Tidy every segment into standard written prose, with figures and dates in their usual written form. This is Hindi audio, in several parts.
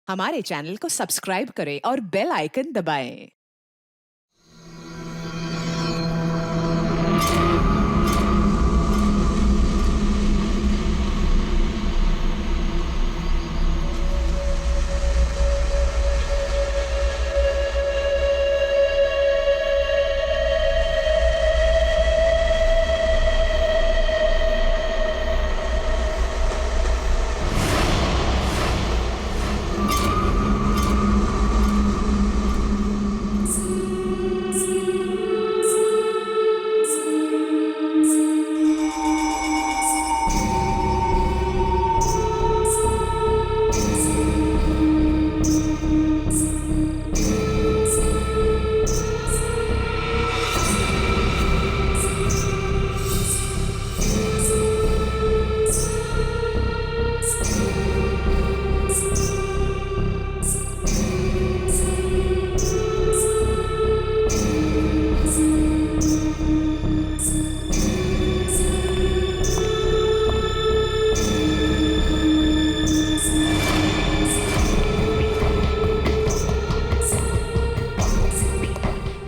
हमारे चैनल को सब्सक्राइब करें और बेल आइकन दबाएं।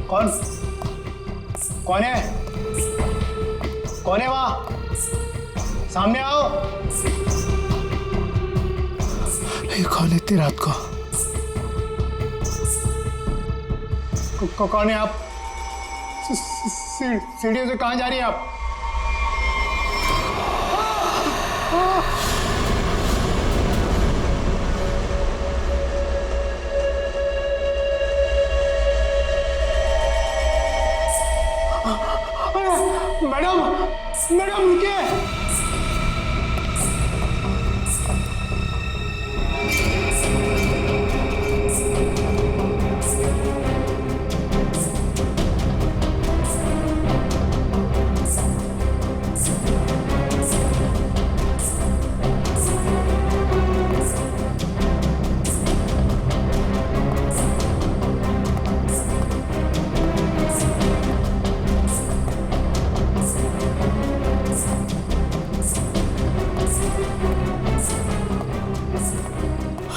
कौन कौन है? कौन है वहां? सामने आओ। ये कौन है इतनी रात को? कौन है आप? सीढ़ियों से कहां जा रही है आप? मैडम मैडम रुकिए।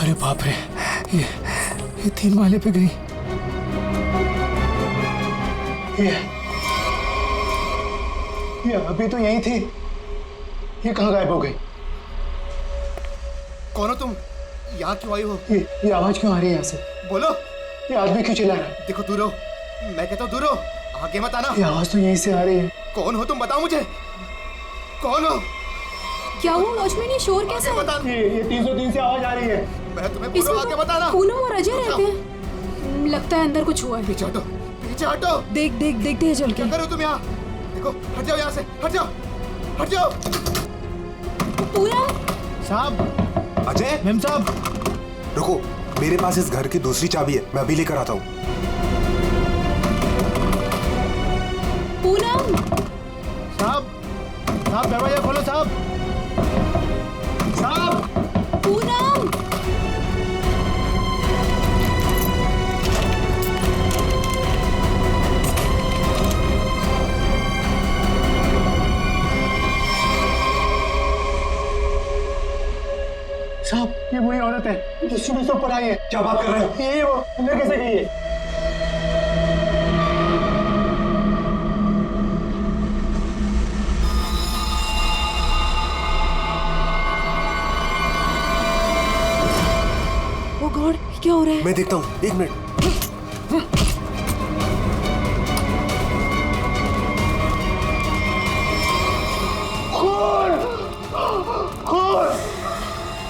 अरे बाप रे, ये 3 माले पे गई। ये अभी तो यही थी, ये कहाँ गायब हो गई? कौन हो तुम? यहाँ क्यों आई हो? ये आवाज क्यों आ रही है यहाँ से? बोलो। ये आदमी क्यों चिल्ला रहा है? देखो दूर हो, मैं कहता हूँ दूर हो, आगे मत आना। ये आवाज तो यहीं से आ रही है। कौन हो तुम? बताओ मुझे, कौन हो? क्या हुआ वॉचमैन, ये शोर कैसा है? बता। ये 303 से आवाज आ रही है। मैं तुम्हें बोल रहा हूँ, आगे बताना। पूनम और अजय रहते हैं, लगता है अंदर कुछ हुआ है। पीछे हटो, पीछे हटो। देखते हैं चल के। क्या कर रहे हो तुम यहाँ? देखो, हट जाओ यहाँ से, हट जाओ, हट जाओ। पूनम, साहब, अजय, मेम साहब, रुको, मेरे पास इस घर की दूसरी चाबी है, मैं अभी लेकर आता हूँ। पूनम, साहब दरवाजा खोलो साहब। पूनम। साहब, ये वही औरत है जो सुबह से ऊपर आई है। क्या बात कर रहे हो? यही वो अंदर कैसे गई है? ओ गॉड, क्या हो रहा है? मैं देखता हूँ, 1 मिनट।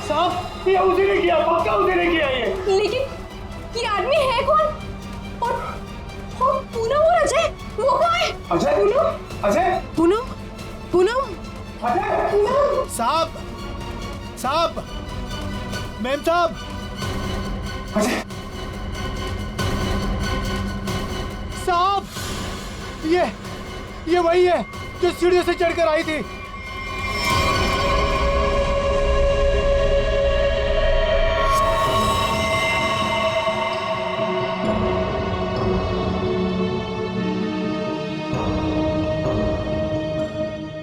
साहब, ये उसी ने किया, पक्का उसी ने किया ये। लेकिन ये आदमी है कौन? और पूनम और अजय, वो कहाँ है? अजय, अजय, पूनम, अजय, साहब, मेम साहब, अजय, साहब, ये वही है जो सीढ़ियों से चढ़कर आई थी।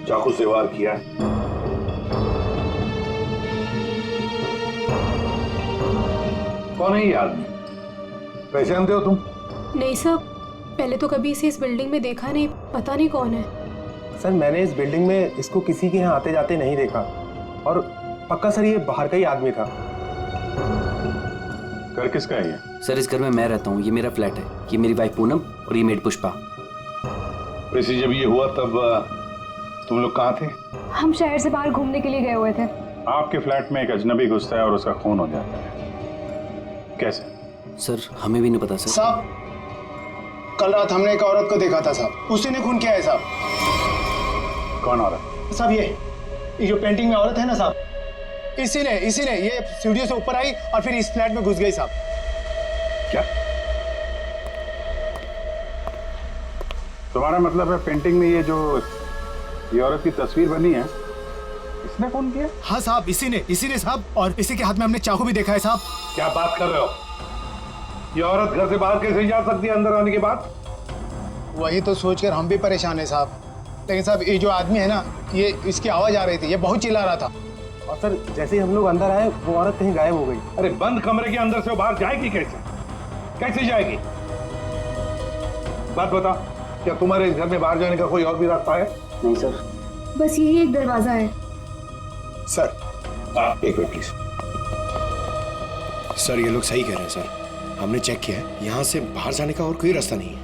चाकू से वार किया कौन है ये आदमी? पहचानते हो तुम? नहीं साहब, पहले तो कभी इसे इस बिल्डिंग में देखा नहीं, पता नहीं कौन है। सर मैंने इस बिल्डिंग में इसको किसी के यहाँ आते जाते नहीं देखा, और पक्का सर ये बाहर का ही आदमी था। घर किसका है ये? सर इस घर में मैं रहता हूँ, ये मेरा फ्लैट है, ये मेरी वाइफ पूनम और ये मेड पुष्पा। वैसे जब ये हुआ तब तुम लोग कहाँ थे? हम शहर से बाहर घूमने के लिए गए हुए थे। आपके फ्लैट में एक अजनबी घुसता है और उसका खून हो जाता है, कैसे? सर हमें भी नहीं पता सर। साहब, कल रात हमने एक औरत को देखा था साहब, उसी ने खून किया है साहब। कौन औरत? साहब ये जो पेंटिंग में औरत है ना साहब, इसी ने ये सीढ़ियों से ऊपर आई और फिर इस फ्लैट में घुस गई साहब। क्या तुम्हारा मतलब है पेंटिंग में ये औरत की तस्वीर बनी है, इसने खून किया? हाँ साहब, इसी ने साहब, और इसी के हाथ में हमने चाकू भी देखा है साहब। क्या बात कर रहे हो? ये औरत घर से बाहर कैसे जा सकती है अंदर आने के बाद? वही तो सोचकर हम भी परेशान है साहब। लेकिन साहब ये जो आदमी है ना, ये इसकी आवाज आ रही थी, ये बहुत चिल्ला रहा था। और सर जैसे ही हम लोग अंदर आए वो औरत कहीं गायब हो गई। अरे बंद कमरे के अंदर से वो बाहर जाएगी कैसे जाएगी? बात बता, क्या तुम्हारे इस घर में बाहर जाने का कोई और भी रास्ता है? नहीं सर, बस यही एक दरवाजा है। सर एक मिनट प्लीज। सर ये लोग सही कह रहे हैं सर, हमने चेक किया है, यहाँ से बाहर जाने का और कोई रास्ता नहीं है।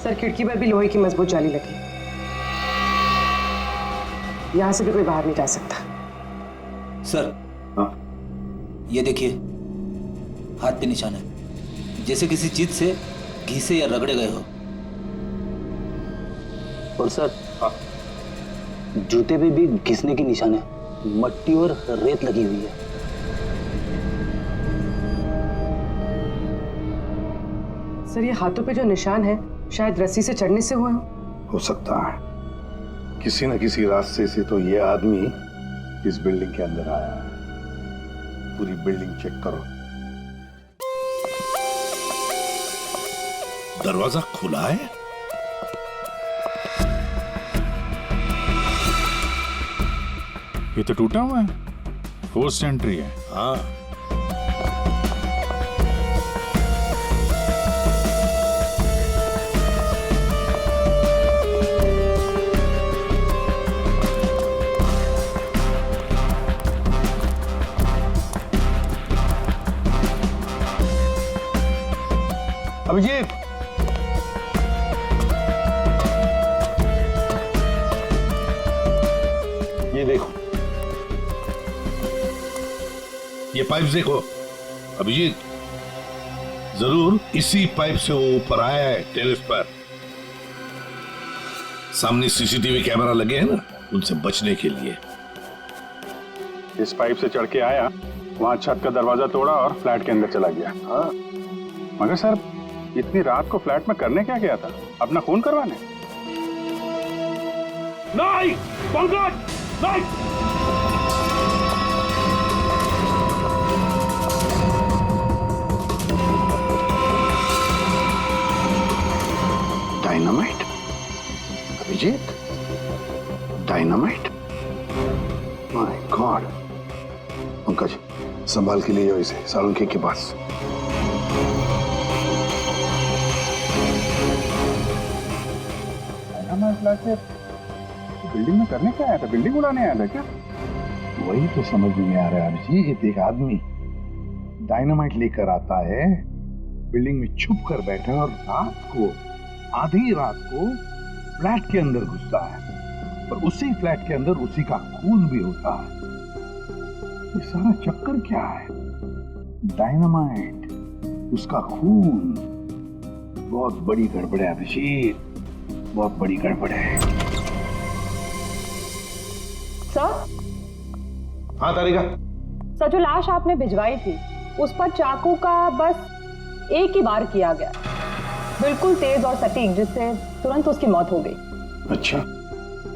सर खिड़की पर भी लोहे की मजबूत जाली लगी, यहाँ से भी कोई बाहर नहीं जा सकता। सर ये देखिए, हाथ पे निशान है, जैसे किसी चीज से घिसे या रगड़े गए हो। और सर जूते पे भी घिसने की निशान है, मट्टी और रेत लगी हुई है। सर ये हाथों पे जो निशान है शायद रस्सी से चढ़ने से हुए हो सकता है, किसी न किसी रास्ते से तो ये आदमी इस बिल्डिंग के अंदर आया है। पूरी बिल्डिंग चेक करो। दरवाजा खुला है? ये तो टूटा हुआ है, फोर्स्ड एंट्री है। हाँ अभिजीत, ये देखो, ये पाइप देखो अभिजीत, जरूर इसी पाइप से वो ऊपर आया है टेरेस पर। सामने सीसीटीवी कैमरा लगे हैं ना, उनसे बचने के लिए। इस पाइप से चढ़ के आया, वहां छत का दरवाजा तोड़ा और फ्लैट के अंदर चला गया। हाँ, मगर सर इतनी रात को फ्लैट में करने क्या गया था? अपना खून करवाने? नहीं पंकज, नहीं। Dynamite? Abhijit, dynamite? My God. Pankaj संभाल के ले जाओ इसे सालुंखे के पास। बिल्डिंग में करने क्या आया था? बिल्डिंग उड़ाने आया था क्या? वही तो समझ में नहीं आ रहा है अभिजीत। एक आदमी डायनामाइट लेकर आता है, बिल्डिंग में छुप कर बैठा और रात को, आधी रात को फ्लैट के अंदर घुसता है और उसी फ्लैट के अंदर उसी का खून भी होता है। ये सारा चक्कर क्या है? डायनामाइट, उसका खून। बहुत बड़ी गड़बड़ है अभिजीत, बहुत बड़ी गड़बड़ है। सर? हाँ तारिका। सर जो लाश आपने भिजवाई थी उस पर चाकू का बस एक ही बार किया गया, बिल्कुल तेज और सटीक, जिससे तुरंत उसकी मौत हो गई। अच्छा,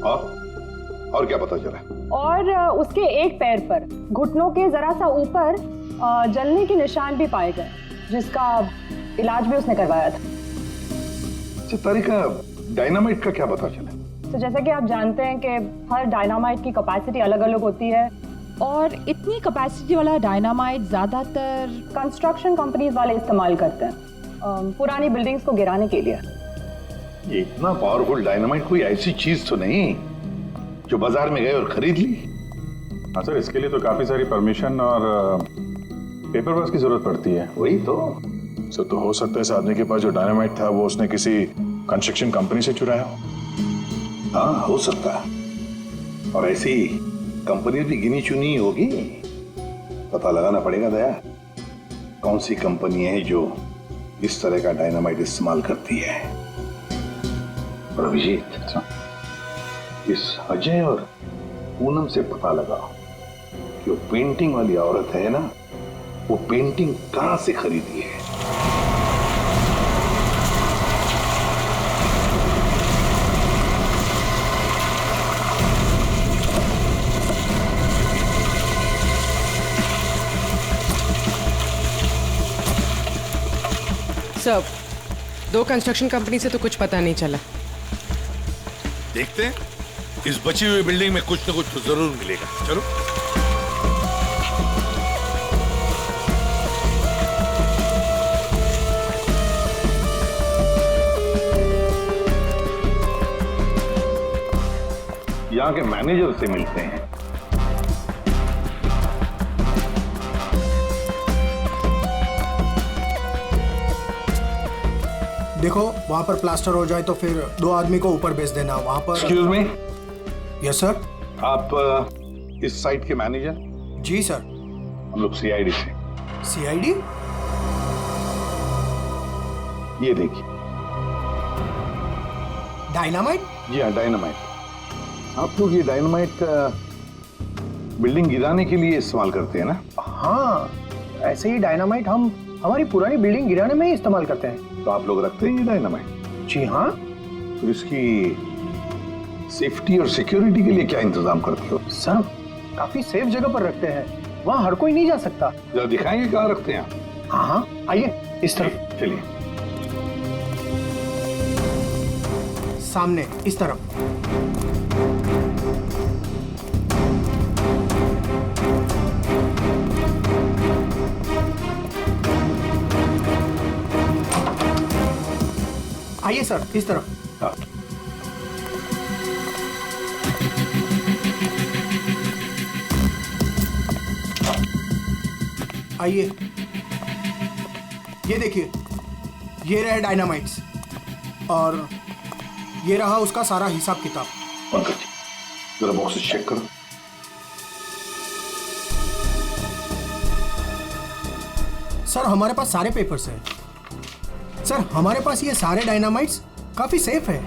और क्या पता चला? और उसके एक पैर पर घुटनों के जरा सा ऊपर जलने के निशान भी पाए गए, जिसका इलाज भी उसने करवाया था। अच्छा तारिका, डायनामाइट का क्या पता चला? तो जैसा कि आप जानते हैं कि हर डायनामाइट की कैपेसिटी अलग अलग होती है, और इतनी कैपेसिटी वाला डायनामाइट ज्यादातर कंस्ट्रक्शन कंपनीज वाले इस्तेमाल करते हैं पुरानी बिल्डिंग्स को गिराने के लिए। ये इतना पावरफुल डायनामाइट कोई ऐसी चीज तो नहीं जो बाजार में गए और खरीद ली? हाँ सर, इसके लिए तो काफी सारी परमिशन और पेपर वर्क की जरूरत पड़ती है। वही तो सर, तो हो सकता है इस आदमी के पास जो डायनामाइट था वो उसने किसी कंस्ट्रक्शन कंपनी से चुराया हो। हाँ, हो सकता है। और ऐसी कंपनी भी गिनी चुनी होगी। पता लगाना पड़ेगा दया, कौन सी कंपनी है जो इस तरह का डायनामाइट इस्तेमाल करती है। और अभिजीत, इस अजय और पूनम से पता लगाओ कि वो पेंटिंग वाली औरत है ना, वो पेंटिंग कहां से खरीदी है। सर, 2 कंस्ट्रक्शन कंपनी से तो कुछ पता नहीं चला। देखते हैं, इस बची हुई बिल्डिंग में कुछ न कुछ तो जरूर मिलेगा। चलो। यहाँ के मैनेजर से मिलते हैं। देखो, वहाँ पर प्लास्टर हो जाए तो फिर 2 आदमी को ऊपर भेज देना। वहाँ पर। Excuse me. Yes sir. आप इस साइट के मैनेजर? जी सर। हम लोग सीआईडी से। सीआईडी? ये देखिए। डायनामाइट? जी हाँ, डायनामाइट। आप लोग ये डायनामाइट का बिल्डिंग गिराने के लिए इस्तेमाल करते हैं ना? हाँ, ऐसे ही डायनामाइट हम हमारी पुरानी बिल्डिंग गिराने में ही इस्तेमाल करते हैं। तो आप लोग रखते हैं ये डायनामाइट? जी हाँ। तो इसकी सेफ्टी और सिक्योरिटी के लिए क्या इंतजाम करते हो? सर, काफी सेफ जगह पर रखते हैं, वहाँ हर कोई नहीं जा सकता। जरा दिखाएंगे कहाँ रखते हैं? हाँ हाँ, आइए इस तरफ। चलिए। सामने इस तरफ। आइए सर, इस तरफ। हाँ। आइए, ये देखिए, ये रहे डायनामाइट्स और ये रहा उसका सारा हिसाब किताब। पंकज, जरा बॉक्सेस चेक करो। सर, हमारे पास सारे पेपर्स हैं। सर, हमारे पास ये सारे डायनामाइट्स काफी सेफ है।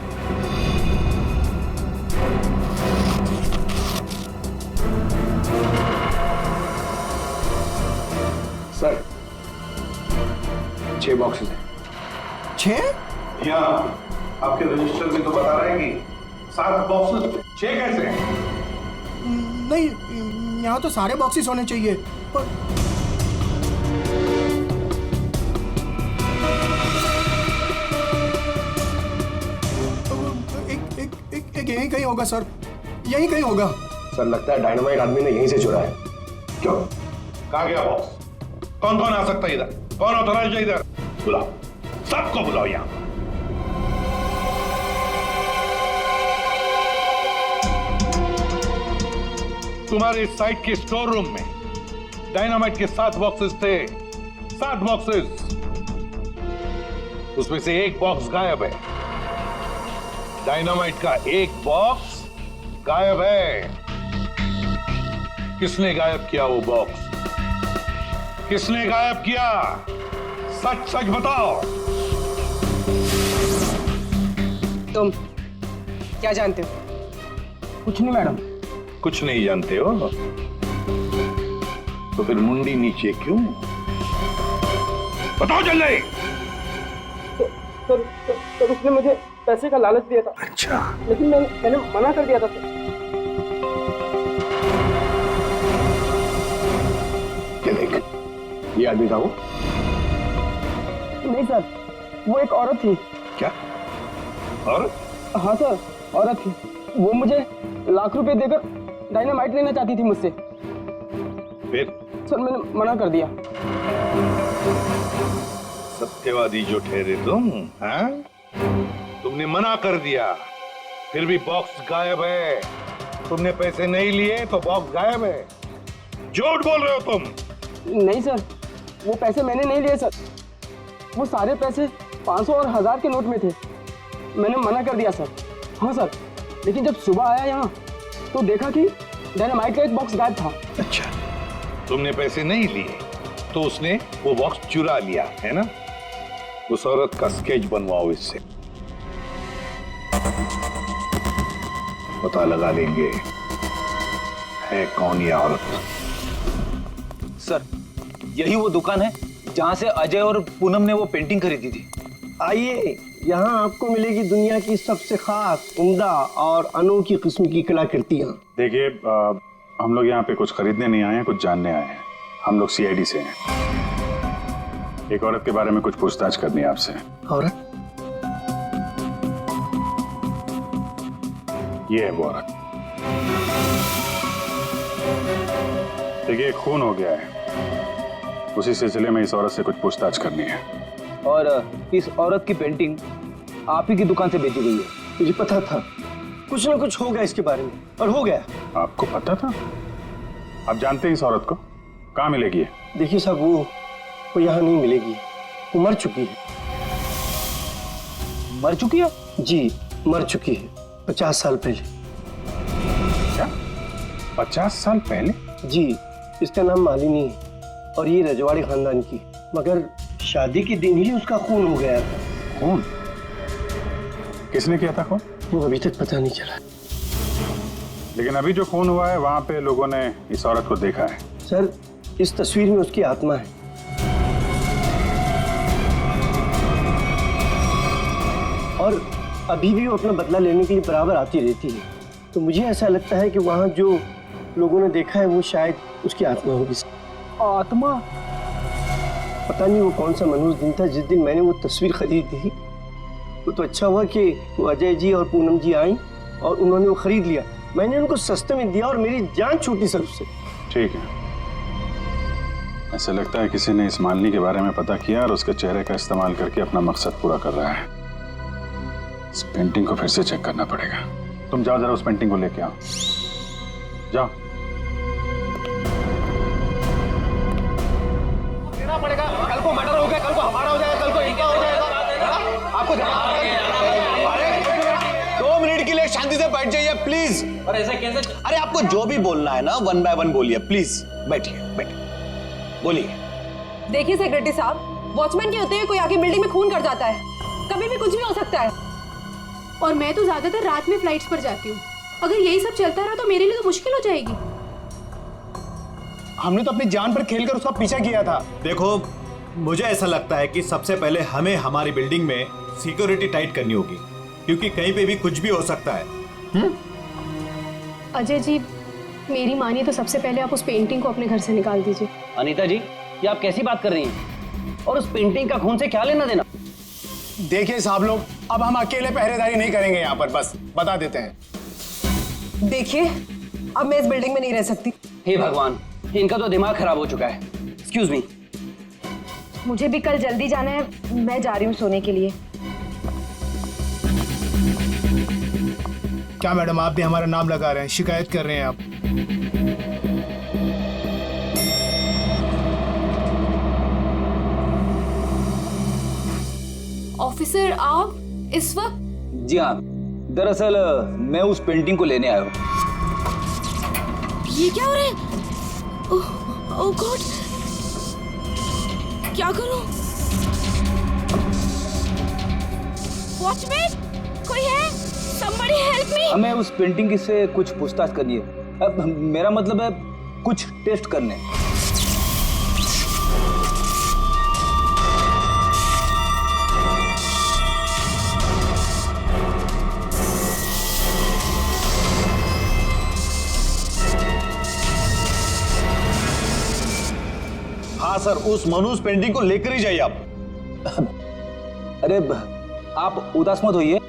सर, 6 बॉक्सेस हैं। 6? यहाँ आपके रजिस्टर में तो बता रहा है कि 7 बॉक्सेस। 6 कैसे हैं? नहीं, यहाँ तो सारे बॉक्सेस होने चाहिए। पर एक यहीं कहीं होगा सर, यहीं कहीं होगा। सर, लगता है डायनामाइट आदमी ने यहीं से चुराया है। क्यों? कहाँ गया बॉक्स? कौन कौन आ सकता है इधर? कौन ऑथराइज्ड है इधर? बुलाओ, सबको बुलाओ यहाँ। तुम्हारे साइट के स्टोर रूम में डायनामाइट के 7 बॉक्सेस थे। 7 बॉक्सेस। उसमें से 1 बॉक्स गायब है। डायनामाइट का 1 बॉक्स गायब है। किसने गायब किया वो बॉक्स? किसने गायब किया? सच सच बताओ। तुम क्या जानते हो? कुछ नहीं मैडम। कुछ नहीं जानते हो तो फिर मुंडी नीचे क्यों? बताओ जल्दी। सर, उसने मुझे पैसे का लालच दिया था। अच्छा। लेकिन मैंने मना कर दिया था सर। क्या देख, ये आदमी था वो? नहीं सर, वो एक औरत थी। क्या? और? हाँ सर, औरत थी। वो मुझे लाख रुपए देकर डायनामाइट लेना चाहती थी मुझसे। फिर सर मैंने मना कर दिया। सत्यवादी जो ठहरे तुम, हाँ? तुमने मना कर दिया, फिर भी बॉक्स गायब है। तुमने पैसे नहीं लिए तो बॉक्स गायब है। झूठ बोल रहे हो तुम। नहीं सर, वो पैसे मैंने नहीं लिए सर। वो सारे पैसे 500 और 1000 के नोट में थे। मैंने मना कर दिया सर। हाँ सर, लेकिन जब सुबह आया यहाँ तो देखा कि डायनामाइट का एक बॉक्स गायब था। अच्छा, तुमने पैसे नहीं लिए तो उसने वो बॉक्स चुरा लिया है ना? उस औरत का स्केच बनवाओ इससे, पता लगा लेंगे है कौन ये औरत। सर, यही वो दुकान है जहां से अजय और पूनम ने वो पेंटिंग खरीदी थी। आइए, यहाँ आपको मिलेगी दुनिया की सबसे खास, उम्दा और अनोखी किस्म की कलाकृतियाँ। देखिए, हम लोग यहाँ पे कुछ खरीदने नहीं आए हैं, कुछ जानने आए हैं। हम लोग सीआईडी से हैं। एक औरत के बारे में कुछ पूछताछ करनी है आपसे। औरत? ये है वो औरत। देखिए, खून हो गया है, उसी सिलसिले में इस औरत से कुछ पूछताछ करनी है। और इस औरत की पेंटिंग आप ही की दुकान से बेची गई है। मुझे पता था कुछ ना कुछ होगा इसके बारे में, और हो गया। आपको पता था? आप जानते हैं इस औरत को? कहाँ मिलेगी? देखिए साहब, वो यहाँ नहीं मिलेगी। वो मर चुकी है। मर चुकी है? जी, मर चुकी है 50 साल पहले। क्या? 50 साल पहले? जी, इसका नाम मालिनी है और ये रजवाड़ी खानदान की, मगर शादी के दिन ही उसका खून हो गया था। खून? किसने किया था खून? वो अभी तक पता नहीं चला। लेकिन अभी जो खून हुआ है वहां पे लोगों ने इस औरत को देखा है। सर, इस तस्वीर में उसकी आत्मा है। और अभी भी वो अपना बदला लेने के लिए बराबर आती रहती है। तो मुझे ऐसा लगता है कि वहाँ जो लोगों ने देखा है वो शायद उसकी आत्मा होगी। आत्मा? पता नहीं वो कौन सा मनहूस दिन था जिस दिन मैंने वो तस्वीर खरीदी। वो तो अच्छा हुआ कि वो अजय जी और पूनम जी आई और उन्होंने वो खरीद लिया। मैंने उनको सस्ते में दिया और मेरी जान छूटी सर उससे। ठीक है, ऐसा लगता है किसी ने इस मालिनी के बारे में पता किया और उसके चेहरे का इस्तेमाल करके अपना मकसद पूरा कर रहा है। इस पेंटिंग को फिर से चेक करना पड़ेगा। तुम जाओ, जरा उस पेंटिंग को लेके आओ। जाओ। देना पड़ेगा। कल को मर्डर हो गया, कल को हमारा हो जाएगा, कल को इनका हो जाएगा। आपको 2 मिनट के लिए शांति से बैठ जाइए प्लीज। और ऐसा कैसे? अरे आपको जो भी बोलना है ना 1 बाय 1 बोलिए प्लीज। बैठिए, बैठिए, बोलिए। देखिए सेक्रेटरी साहब, वॉचमैन के होते हुए कोई आके बिल्डिंग में खून कर जाता है। कभी भी कुछ भी हो सकता है। और मैं तो ज्यादातर रात में फ्लाइट्स पर जाती हूँ। अगर यही सब चलता रहा तो मेरे लिए तो मुश्किल हो जाएगी। हमने तो अपनी जान पर खेलकर उसका पीछा किया था। देखो, मुझे ऐसा लगता है कि सबसे पहले हमें हमारी बिल्डिंग में सिक्योरिटी टाइट करनी होगी, क्योंकि कहीं पे भी कुछ भी हो सकता है। अजय जी, मेरी मानिए तो सबसे पहले आप उस पेंटिंग को अपने घर से निकाल दीजिए। अनीता जी, ये आप कैसी बात कर रही हैं? और उस पेंटिंग का खून से क्या लेना देना? देखिए साहब लोग, अब हम अकेले पहरेदारी नहीं करेंगे यहाँ पर, बस बता देते हैं। देखिए, अब मैं इस बिल्डिंग में नहीं रह सकती। हे भगवान, इनका तो दिमाग खराब हो चुका है। Excuse me. मुझे भी कल जल्दी जाना है, मैं जा रही हूँ सोने के लिए। क्या मैडम, आप भी हमारा नाम लगा रहे हैं, शिकायत कर रहे हैं आप? ऑफिसर, आप इस वक्त? जी हाँ, दरअसल मैं उस पेंटिंग को लेने आया हूँ। ये क्या हो रहा है? ओह गॉड, क्या करूं? वॉचमैन, कोई है? Somebody help me! हमें उस पेंटिंग से कुछ पूछताछ करनी है। अब मेरा मतलब है कुछ टेस्ट करने। हाँ सर, उस मनूस पेंटिंग को लेकर ही जाइए आप। अरे आप उदास मत होइए,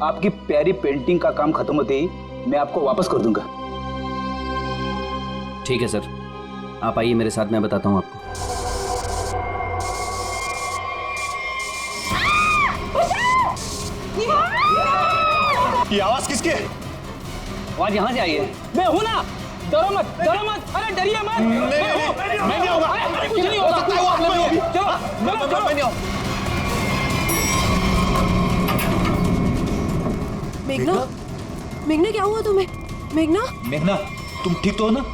आपकी प्यारी पेंटिंग का काम खत्म होते ही मैं आपको वापस कर दूंगा। ठीक है सर, आप आइए मेरे साथ, मैं बताता हूँ आपको। ये आवाज किसकी है? आवाज यहाँ से आई है। मैं हूँ ना, डरो मत, डरो मत, अरे डरिए मत। मैं नहीं आऊंगा। कुछ नहीं हो सकता है, वो आप लोग भी। चलो मैं नहीं आऊंगा। मेघना, मेघना क्या हुआ तुम्हें? मेघना, मेघना, तुम ठीक तो हो ना?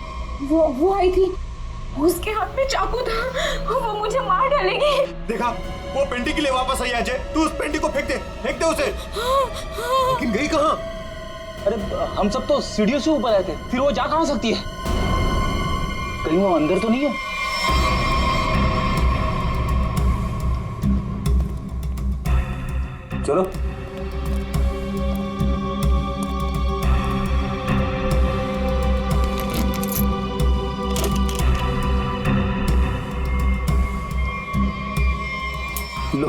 वो आई थी, उसके हाथ में चाकू था, वो मुझे मार डालेगी। देखा, वो पेंटिंग के लिए वापस आई अजय। तू उस पेंटिंग को फेंक दे उसे। लेकिन गई कहाँ? अरे हम सब तो सीढ़ियों से ऊपर आए थे, फिर वो जा कहाँ सकती है? कहीं वो अंदर तो नहीं है? चलो। लो।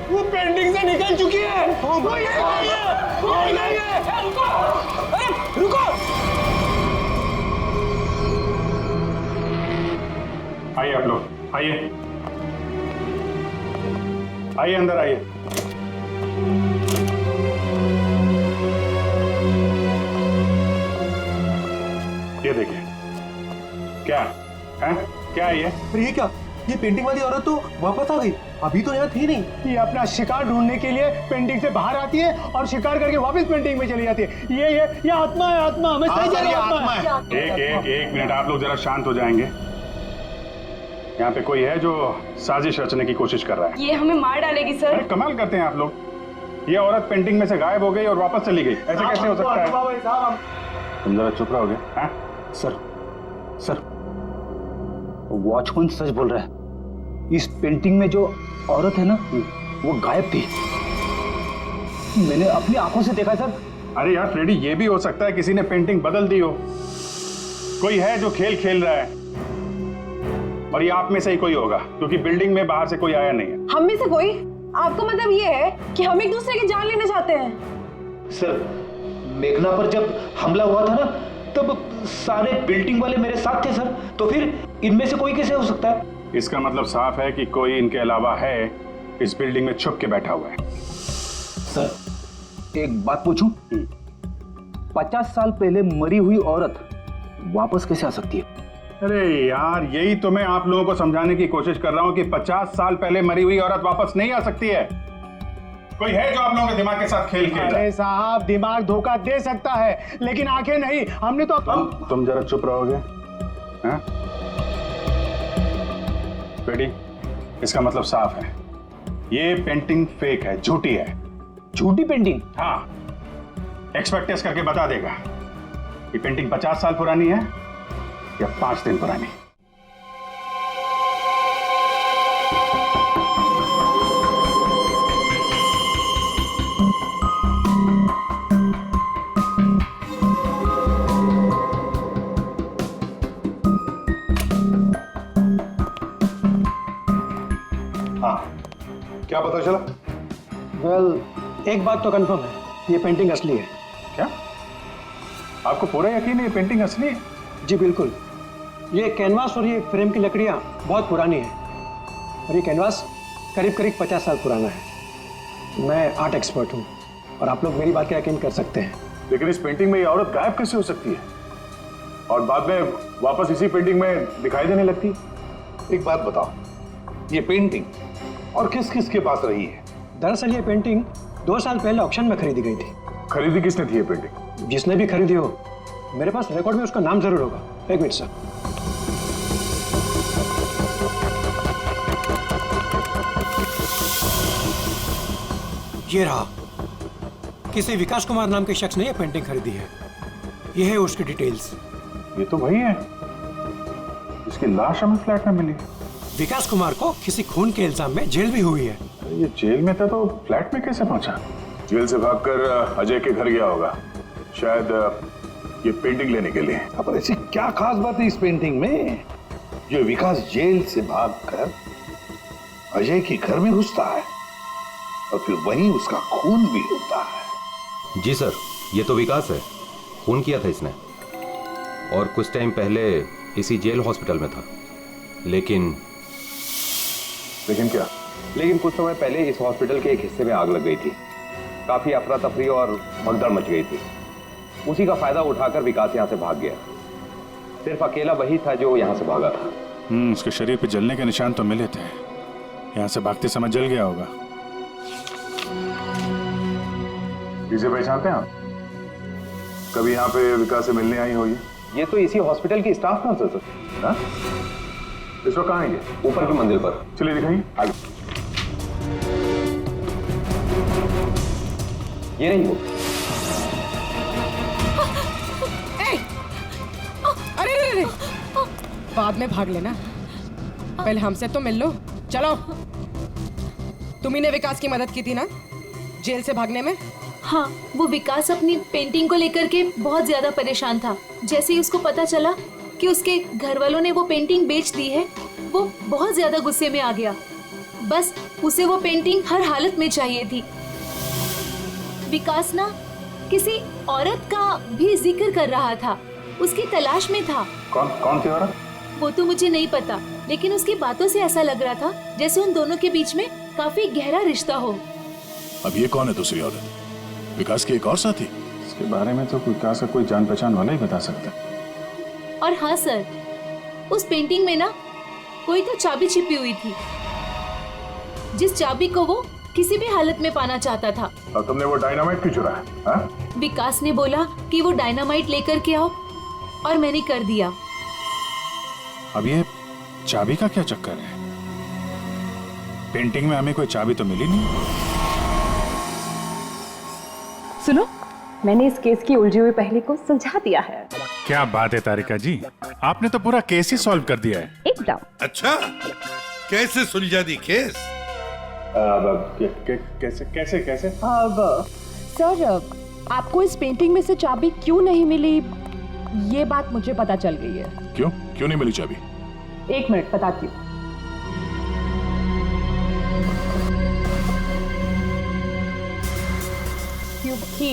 वो पेंटिंग से निकल चुकी है। वो ये रुको, अरे रुको। आइए आप लोग, आइए आइए, अंदर आइए। ये देखिए, क्या है? क्या है ये? अरे ये क्या? ये पेंटिंग वाली औरत तो वापस आ गई। अभी तो यहाँ थी नहीं। ये अपना शिकार ढूंढने के लिए पेंटिंग से बाहर आती है और शिकार करके वापस पेंटिंग में चली जाती है। ये आत्मा है, आत्मा। हमें सही सर, ये आत्मा है। एक मिनट, आप लोग जरा शांत हो जाएंगे। यहाँ पे कोई है जो साजिश रचने की कोशिश कर रहा है। ये हमें मार डालेगी सर। अरे कमाल करते हैं आप लोग। ये औरत पेंटिंग में से गायब हो गई और वापस चली गई, ऐसे कैसे हो सकता है? तुम जरा चुप रहोगे? हाँ? सर, वॉचमैन सच बोल रहा है। इस पेंटिंग में जो औरत है ना, वो गायब थी। मैंने अपनी आंखों से देखा सर। अरे यार फ्रेडी, ये भी हो सकता है किसी ने पेंटिंग बदल दी हो। कोई है जो खेल खेल रहा है, और ये आप में से ही कोई होगा, क्योंकि बिल्डिंग में बाहर से कोई आया नहीं है। हम में से कोई? आपका मतलब ये है कि हम एक दूसरे की जान लेना चाहते हैं? सर, मेघना पर जब हमला हुआ था ना, तब सारे बिल्डिंग वाले मेरे साथ थे सर। तो फिर इनमें से कोई कैसे हो सकता है? इसका मतलब साफ है कि कोई इनके अलावा है, इस बिल्डिंग में छुप के बैठा हुआ है। सर, एक बात पूछूं? 50 साल पहले मरी हुई औरत वापस कैसे आ सकती है? अरे यार, यही तो मैं आप लोगों को समझाने की कोशिश कर रहा हूं कि 50 साल पहले मरी हुई औरत वापस नहीं आ सकती है। कोई है जो आप लोगों के दिमाग के साथ खेल खेल रहा है? अरे साहब, दिमाग धोखा दे सकता है, लेकिन आंखें नहीं। हमने तो तुम जरा चुप रहोगे? हाँ? बेटी, इसका मतलब साफ है, ये पेंटिंग फेक है, झूठी है। झूठी पेंटिंग? हाँ, एक्सपर्ट टेस्ट करके बता देगा कि पेंटिंग 50 साल पुरानी है या 5 दिन पुरानी। क्या पता चला? वेल, एक बात तो कंफर्म है, ये पेंटिंग असली है। क्या? आपको पूरा यकीन है ये पेंटिंग असली है? जी बिल्कुल। ये कैनवास और ये फ्रेम की लकड़ियाँ बहुत पुरानी है, और ये कैनवास करीब करीब 50 साल पुराना है। मैं आर्ट एक्सपर्ट हूँ और आप लोग मेरी बात का यकीन कर सकते हैं। लेकिन इस पेंटिंग में ये औरत गायब कैसे हो सकती है और बाद में वापस इसी पेंटिंग में दिखाई देने लगती? एक बात बताओ, ये पेंटिंग और किस किस के पास रही है? दरअसल ये पेंटिंग 2 साल पहले ऑक्शन में खरीदी गई थी। खरीदी किसने थी ये पेंटिंग? जिसने भी खरीदी हो, मेरे पास रिकॉर्ड में उसका नाम जरूर होगा। एक मिनट सर। ये रहा, किसी विकास कुमार नाम के शख्स ने यह पेंटिंग खरीदी है। यह है उसकी डिटेल्स। ये तो वही है जिसकी लाश हमें फ्लैट में मिली। विकास कुमार को किसी खून के इल्जाम में जेल भी हुई है। ये जेल में था तो फ्लैट में कैसे पहुंचा? जेल से भागकर अजय के घर गया होगा, शायद ये पेंटिंग लेने के लिए। अब ऐसी क्या खास बात है इस पेंटिंग में जो विकास जेल से भागकर अजय के घर में घुसता है और फिर वहीं उसका खून भी होता है? जी सर, ये तो विकास है, खून किया था इसने और कुछ टाइम पहले इसी जेल हॉस्पिटल में था। लेकिन क्या? लेकिन कुछ समय पहले इस हॉस्पिटल के एक हिस्से में आग लग गई थी। काफी अफरा तफरी और भगदड़ मच गई थी। उसी का फायदा उठाकर विकास यहाँ से भाग गया। सिर्फ अकेला वही था जो यहाँ से भागा था। उसके शरीर पे जलने के निशान तो मिले थे, यहाँ से भागते समय जल गया होगा। इसे पहचानते हैं आप? कभी यहाँ पे विकास से मिलने आई हो? ये तो इसी हॉस्पिटल की स्टाफ नर्स है सर। हाँ? इस वक्त कहाँ है ये? ऊपर की मंजिल पर। चलिए दिखाइए। आगे। ये नहीं हो। अरे बाद में भाग लेना, पहले हमसे तो मिल लो। चलो, तुम्ही ने विकास की मदद की थी ना जेल से भागने में? हाँ, वो विकास अपनी पेंटिंग को लेकर के बहुत ज्यादा परेशान था। जैसे ही उसको पता चला कि उसके घर वालों ने वो पेंटिंग बेच दी है, वो बहुत ज्यादा गुस्से में आ गया। बस उसे वो पेंटिंग हर हालत में चाहिए थी। विकास ना किसी औरत का भी जिक्र कर रहा था, उसकी तलाश में था। कौन थी औरत? वो तो मुझे नहीं पता, लेकिन उसकी बातों से ऐसा लग रहा था जैसे उन दोनों के बीच में काफी गहरा रिश्ता हो। अब ये कौन है दूसरी औरत? विकास की एक और साथी? इसके बारे में तो विकास का कोई जान पहचान वाला ही बता सकता है। और हाँ सर, उस पेंटिंग में ना कोई तो चाबी छिपी हुई थी, जिस चाबी को वो किसी भी हालत में पाना चाहता था। और तुमने वो डायनामाइट क्यों चुराया? विकास ने बोला कि वो डायनामाइट लेकर के आओ और मैंने कर दिया। अब ये चाबी का क्या चक्कर है? पेंटिंग में हमें कोई चाबी तो मिली नहीं। सुनो, मैंने इस केस की उलझी हुई पहेली को सुलझा दिया है। क्या बात है तारिका जी, आपने तो पूरा केस ही सॉल्व कर दिया है। एकदम। अच्छा, कैसे सुलझा दी केस? कैसे? अब सर, आपको इस पेंटिंग में से चाबी क्यों नहीं मिली, ये बात मुझे पता चल गई है। क्यों नहीं मिली चाबी? एक मिनट बताती हूँ। क्योंकि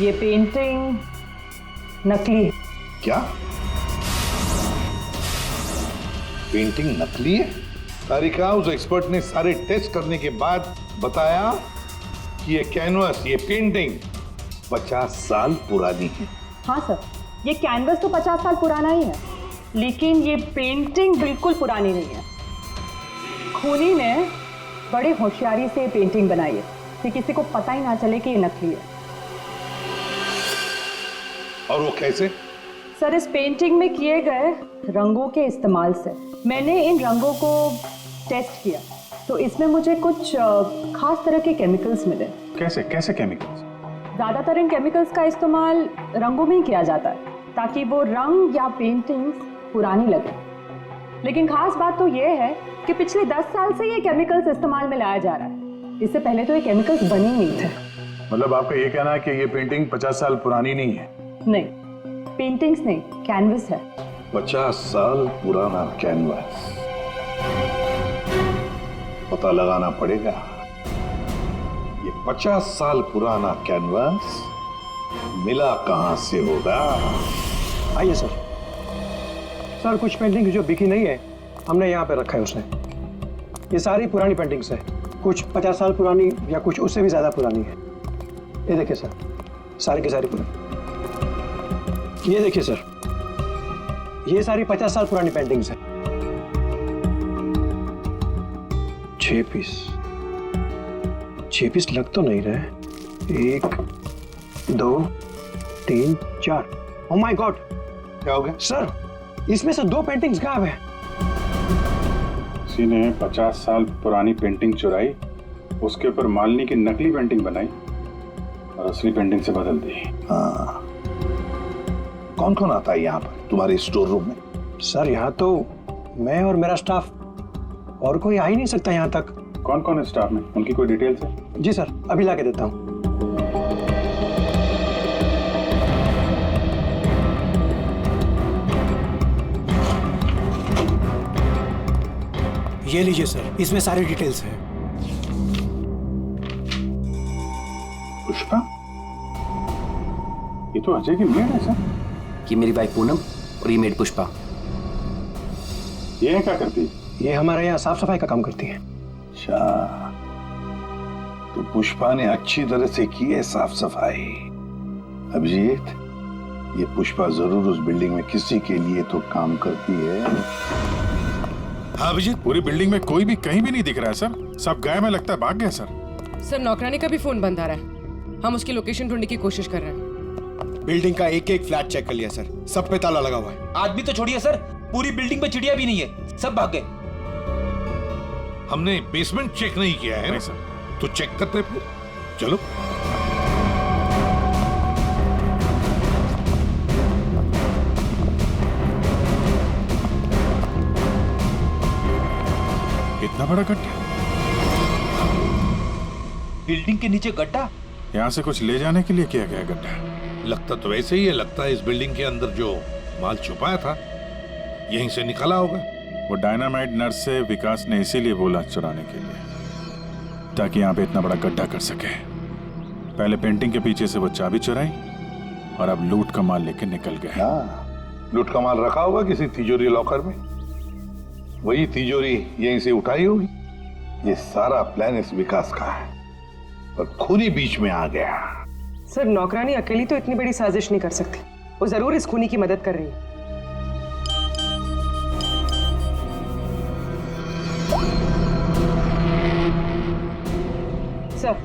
ये पेंटिंग नकली है। क्या? पेंटिंग नकली है? तारिका, उस एक्सपर्ट ने सारे टेस्ट करने के बाद बताया कि ये कैनवस, ये पेंटिंग 50 साल पुरानी है। हाँ सर, ये कैनवस तो 50 साल पुराना ही है, लेकिन ये पेंटिंग बिल्कुल पुरानी नहीं है। खूनी ने बड़े होशियारी से पेंटिंग बनाई है कि किसी को पता ही ना चले कि ये नकली है। और वो कैसे? सर, इस पेंटिंग में किए गए रंगों के इस्तेमाल से मैंने इन रंगों को टेस्ट किया, तो इसमें मुझे कुछ खास तरह के केमिकल्स मिले। कैसे केमिकल्स? ज्यादातर इन केमिकल्स का इस्तेमाल रंगों में ही किया जाता है ताकि वो रंग या पेंटिंग्स पुरानी लगे। लेकिन खास बात तो ये है कि पिछले 10 साल से ये केमिकल्स इस्तेमाल में लाया जा रहा है। इससे पहले तो ये केमिकल्स बने ही नहीं थे। मतलब आपका ये कहना है कि ये पेंटिंग 50 साल पुरानी नहीं है? नहीं, पेंटिंग्स नहीं, कैनवस है। 50 साल पुराना कैनवस, पता लगाना पड़ेगा ये 50 साल पुराना कैनवस मिला कहां से होगा। आइए सर। सर, कुछ पेंटिंग जो बिकी नहीं है हमने यहाँ पे रखा है उसने। ये सारी पुरानी पेंटिंग्स है, कुछ 50 साल पुरानी या कुछ उससे भी ज्यादा पुरानी है। ये देखिए सर, सारी की सारी पुरानी। ये देखिए सर, ये सारी 50 साल पुरानी पेंटिंग्स हैं। 6 पीस लग तो नहीं रहे। 1 2 3 4। ओह माय गॉड, क्या हो गया सर? इसमें से 2 पेंटिंग्स गायब है। किसी ने 50 साल पुरानी पेंटिंग चुराई, उसके ऊपर मालिनी की नकली पेंटिंग बनाई और असली पेंटिंग से बदल दी। हाँ, कौन कौन आता है यहाँ पर तुम्हारे स्टोर रूम में? सर, यहाँ तो मैं और मेरा स्टाफ और कोई आ ही नहीं सकता यहाँ तक। कौन कौन है स्टाफ में, उनकी कोई डिटेल्स है? जी सर, अभी ला के देता हूँ। ये लीजिए सर, इसमें सारी डिटेल्स हैं। पुष्पा, ये तो अजय की मेड है सर। ये मेरी वाइफ पूनम और ये मेड पुष्पा। ये क्या करती है? ये हमारे यहाँ साफ सफाई का काम करती है। अच्छा, तो पुष्पा ने अच्छी तरह से की है साफ सफाई। अभिजीत, ये पुष्पा जरूर उस बिल्डिंग में किसी के लिए तो काम करती है। हाँ अभिजीत, पूरी बिल्डिंग में कोई भी कहीं भी नहीं दिख रहा है सर। सब गायब है, लगता है भाग गया सर। सर नौकरानी का भी फोन बंद आ रहा है, हम उसकी लोकेशन ढूंढने की कोशिश कर रहे हैं। बिल्डिंग का एक एक फ्लैट चेक कर लिया सर, सब पे ताला लगा हुआ है। आदमी तो छोड़िए सर, पूरी बिल्डिंग पे चिड़िया भी नहीं है, सब भाग गए। हमने बेसमेंट चेक नहीं किया है ना सर, तो चेक करते फिर। चलो इतना बड़ा गड्ढा, बिल्डिंग के नीचे गड्ढा। यहाँ से कुछ ले जाने के लिए किया गया गड्ढा। लगता तो वैसे ही है, लगता है इस बिल्डिंग के अंदर जो माल छुपाया था यहीं से निकला होगा। वो डायनामाइट नर्स से विकास ने इसीलिए बोला चुराने के लिए, ताकि यहाँ पे इतना बड़ा गड्ढा कर सके। पहले पेंटिंग के पीछे से वो चाबी चुराई और अब लूट का माल लेके निकल गए। लूट का माल रखा होगा किसी तिजोरी लॉकर में, वही तिजोरी यहीं से उठाई होगी। ये सारा प्लान इस विकास का है, पर खुद ही बीच में आ गया। सर नौकरानी अकेली तो इतनी बड़ी साजिश नहीं कर सकती, वो जरूर इस खूनी की मदद कर रही है। सर,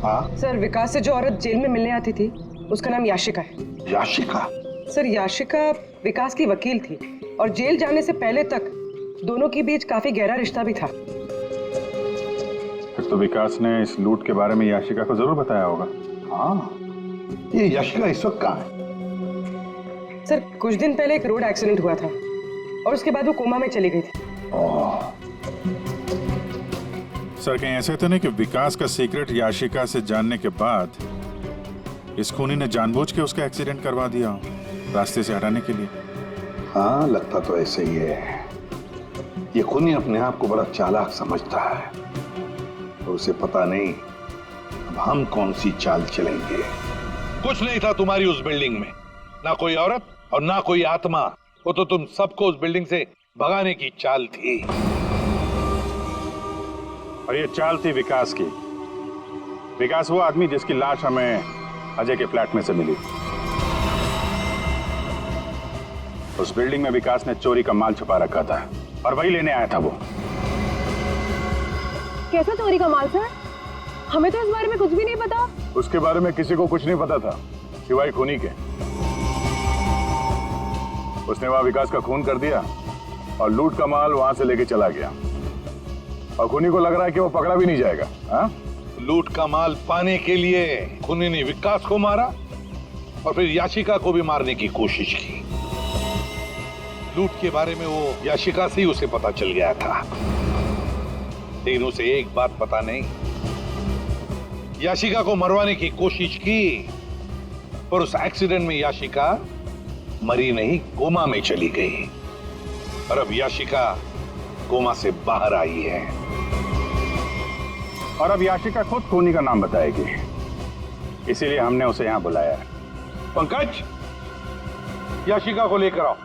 हाँ सर विकास से जो औरत जेल में मिलने आती थी उसका नाम याशिका है। याशिका? सर याशिका विकास की वकील थी और जेल जाने से पहले तक दोनों के बीच काफी गहरा रिश्ता भी था। फिर तो विकास ने इस लूट के बारे में याशिका को जरूर बताया होगा। हाँ, ये याशिका इस वक्त कहाँ है? सर कुछ दिन पहले एक रोड एक्सीडेंट हुआ था और उसके बाद वो कोमा में चली गई थी। सर कहीं ऐसे तो नहीं कि विकास का सीक्रेट याशिका से जानने के बाद इस खूनी ने जानबूझ के उसका एक्सीडेंट करवा दिया रास्ते से हटाने के लिए? हाँ, लगता तो ऐसे ही है। ये खूनी अपने आप को बड़ा चालाक समझता है, तो उसे पता नहीं अब हम कौन सी चाल चलेंगे। कुछ नहीं था तुम्हारी उस बिल्डिंग में, ना कोई औरत और ना कोई आत्मा। वो तो तुम सबको उस बिल्डिंग से भगाने की चाल थी। और ये चाल थी विकास की। विकास वो आदमी जिसकी लाश हमें अजय के फ्लैट में से मिली। उस बिल्डिंग में विकास ने चोरी का माल छुपा रखा था और वही लेने आया था वो। कैसा चोरी का माल सर? हमें तो इस बारे में कुछ भी नहीं पता। उसके बारे में किसी को कुछ नहीं पता था सिवाय खूनी के। उसने वहां विकास का खून कर दिया और लूट का माल वहां से लेके चला गया। और खूनी को लग रहा है कि वो पकड़ा भी नहीं जाएगा। हाँ? लूट का माल पाने के लिए खूनी ने विकास को मारा और फिर याशिका को भी मारने की कोशिश की। लूट के बारे में वो याशिका से ही उसे पता चल गया था, लेकिन उसे एक बात पता नहीं, याशिका को मरवाने की कोशिश की, पर उस एक्सीडेंट में याशिका मरी नहीं, कोमा में चली गई। और अब याशिका कोमा से बाहर आई है और अब याशिका खुद खूनी का नाम बताएगी, इसीलिए हमने उसे यहां बुलाया है। पंकज, याशिका को लेकर आओ।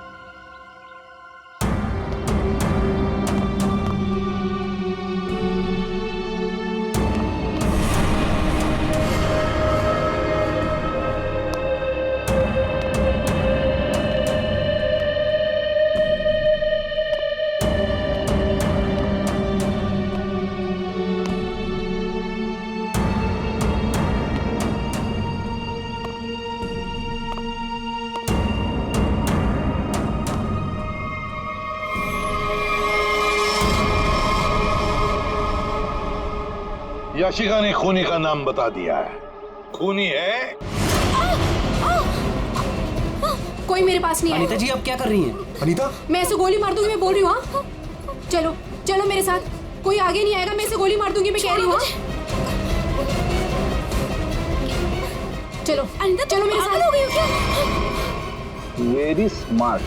याशिका ने खूनी का नाम बता दिया है। खूनी है। कोई मेरे पास नहीं है। अनीता जी, आप क्या कर रही हैं? अनीता, मैं ऐसे गोली मार दूंगी, मैं बोल रही हूँ। हाँ? चलो चलो मेरे साथ। कोई आगे नहीं आएगा, मैं इसे गोली मार दूंगी, मैं कह रही हूँ। चलो अनिता, चलो मेरे साथ। हो गई हो क्या? Very smart.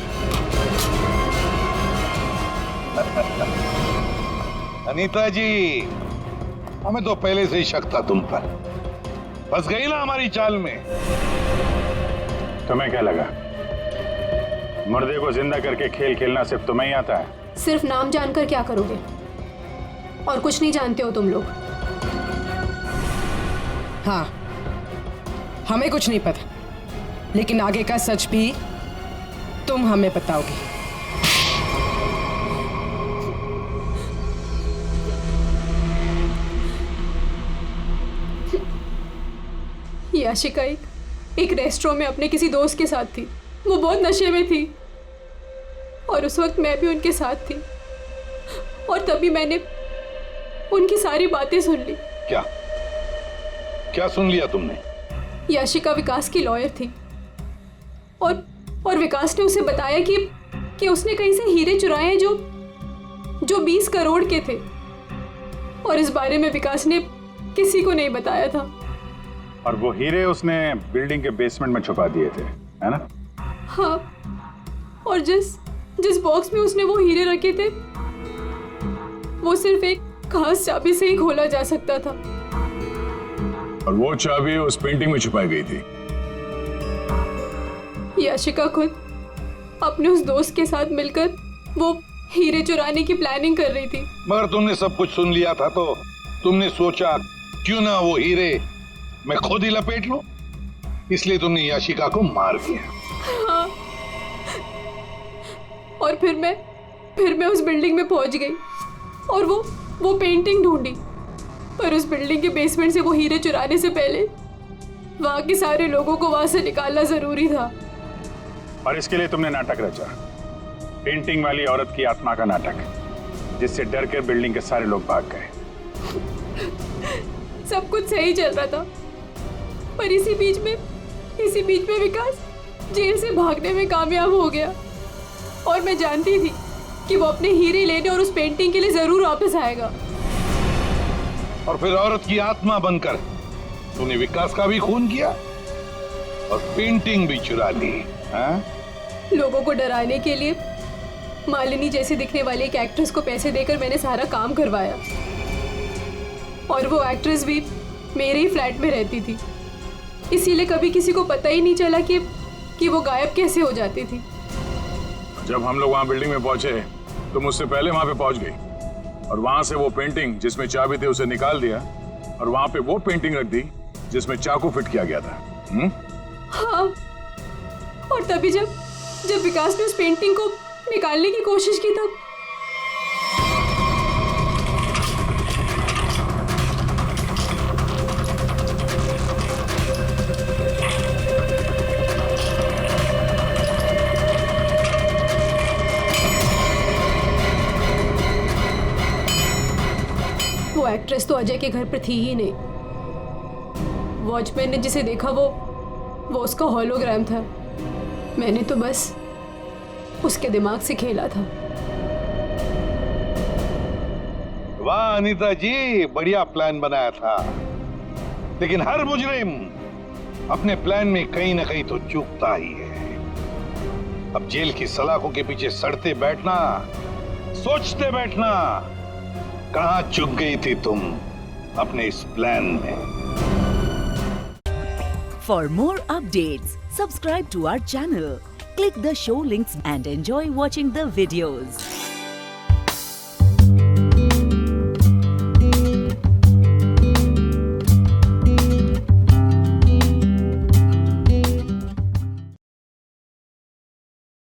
अनीता जी, हमें तो पहले से ही शक था तुम पर। फंस गई ना हमारी चाल में। तुम्हें क्या लगा मुर्दे को जिंदा करके खेल खेलना सिर्फ तुम्हें ही आता है? सिर्फ नाम जानकर क्या करोगे? और कुछ नहीं जानते हो तुम लोग। हाँ, हमें कुछ नहीं पता, लेकिन आगे का सच भी तुम हमें बताओगे। याशिका एक रेस्टोरेंट में अपने किसी दोस्त के साथ थी। वो बहुत नशे में थी और उस वक्त मैं भी उनके साथ थी, और तभी मैंने उनकी सारी बातें सुन ली। क्या क्या सुन लिया तुमने? याशिका विकास की लॉयर थी और विकास ने उसे बताया कि उसने कहीं से हीरे चुराए हैं जो 20 करोड़ के थे, और इस बारे में विकास ने किसी को नहीं बताया था। और वो हीरे उसने बिल्डिंग के बेसमेंट में छुपा दिए थे, है ना? हाँ, और जिस बॉक्स में उसने वो हीरे रखे थे वो सिर्फ एक खास चाबी से ही खोला जा सकता था। और वो चाबी उस पेंटिंग में छुपाई गई थी। याशिका खुद अपने उस दोस्त के साथ मिलकर वो हीरे चुराने की प्लानिंग कर रही थी। मगर तुमने सब कुछ सुन लिया था तो तुमने सोचा क्यों ना वो हीरे मैं खुद ही लपेट लूं, इसलिए तुमने याशिका को मार दिया। हाँ। और फिर मैं उस बिल्डिंग में पहुंच गई और वो पेंटिंग ढूंढी, पर उस बिल्डिंग के बेसमेंट से वो हीरे चुराने से पहले वहां के सारे लोगों को वहां से निकालना जरूरी था। और इसके लिए तुमने नाटक रचा, पेंटिंग वाली औरत की आत्मा का नाटक, जिससे डर कर बिल्डिंग के सारे लोग भाग गए। सब कुछ सही चल रहा था, पर इसी बीच में विकास जेल से भागने में कामयाब हो गया, और मैं जानती थी कि वो अपने हीरे लेने और उस पेंटिंग के लिए जरूर वापस आएगा। और फिर औरत की आत्मा बनकर तूने विकास का भी खून किया और पेंटिंग भी चुरा ली। हाँ? लोगों को डराने के लिए मालिनी जैसी दिखने वाली एक एक्ट्रेस को पैसे देकर मैंने सारा काम करवाया, और वो एक्ट्रेस भी मेरे ही फ्लैट में रहती थी, इसीलिए कभी किसी को पता ही नहीं चला कि वो गायब कैसे हो जाती थी। जब हम लोग वहां बिल्डिंग में पहुंचे तो मुझसे पहले वहां पे पहुंच गई, और वहां से वो पेंटिंग जिसमें चाबी थी उसे निकाल दिया, और वहां पे वो पेंटिंग रख दी जिसमें चाकू फिट किया गया था। हाँ, और तभी जब विकास ने उस पेंटिंग को निकालने की कोशिश की तब वो एक्ट्रेस तो अजय के घर पर थी ही नहीं। वॉचमैन ने जिसे देखा वो उसका होलोग्राम था। मैंने तो बस उसके दिमाग से खेला था। वाह अनीता जी, बढ़िया प्लान बनाया था, लेकिन हर मुजरिम अपने प्लान में कहीं ना कहीं तो चूकता ही है। अब जेल की सलाखों के पीछे सड़ते बैठना, सोचते बैठना, कहां चूक गई थी तुम अपने इस प्लान में। For more updates, subscribe to our channel, click the show links and enjoy watching the videos.